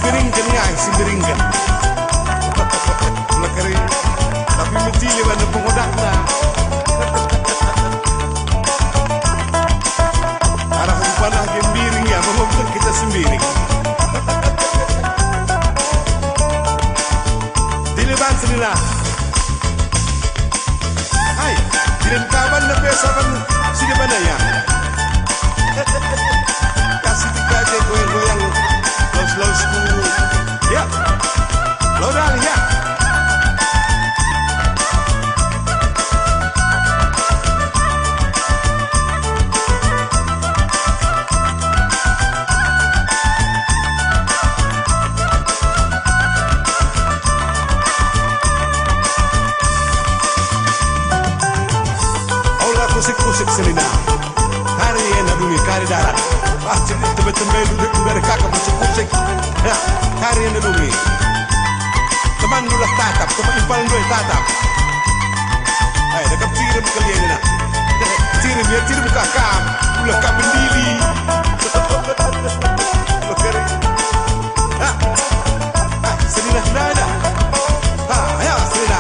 simbiringkan ngai simbiringkan. Lekari tapi mesti lewat pengodakna. Arah panah gembiring ya membentuk kita sembiring. Dileban senila. Hai, dilen kawan lebih saban sini mana ya? Kasih tiga je goyang-goyang laus-lausku. Ya, lodang ya. Kusik-kusik selina hari yang nadungi kari darat pasti tebe-tebe duduk dari kakak kusik-kusik hari yang nadungi teman dulah tatap teman impal dulah tatap ay dekat tirim kalian nak tirim ya tirim kakak dulah kak bendili lokari selina selina ya selina.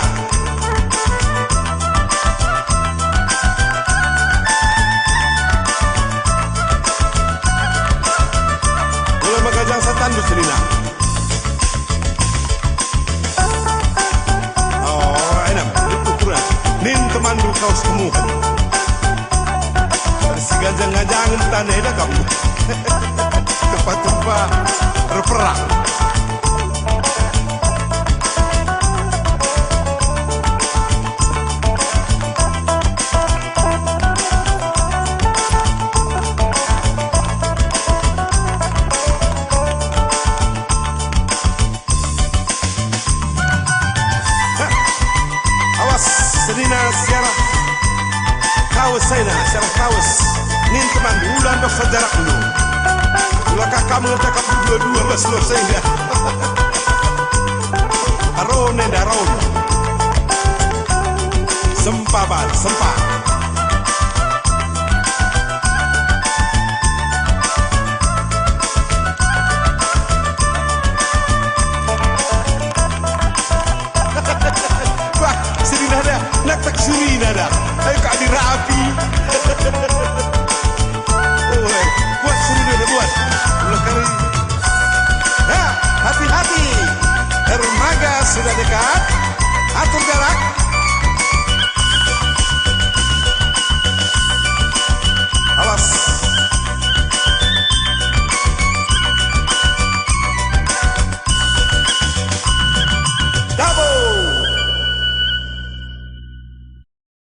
Magajang sa tandu selina. Oh, enak. Itu kurang. Nin temandu kau semukan. Si gajang-gajangan tanah dah kamu. Tempat-tempat berperang. Selina siara kawas saya siara kawas nin teman ulan dok sejarak dulu ulakah kamu cakap dua-dua beslo saya arone daron sempabat sempa nak tak suri nada, ayo kak dirapi. Oh, buat suri nada buat. Lekari. Ya, hati-hati. Dermaga sudah dekat. Atur jarak.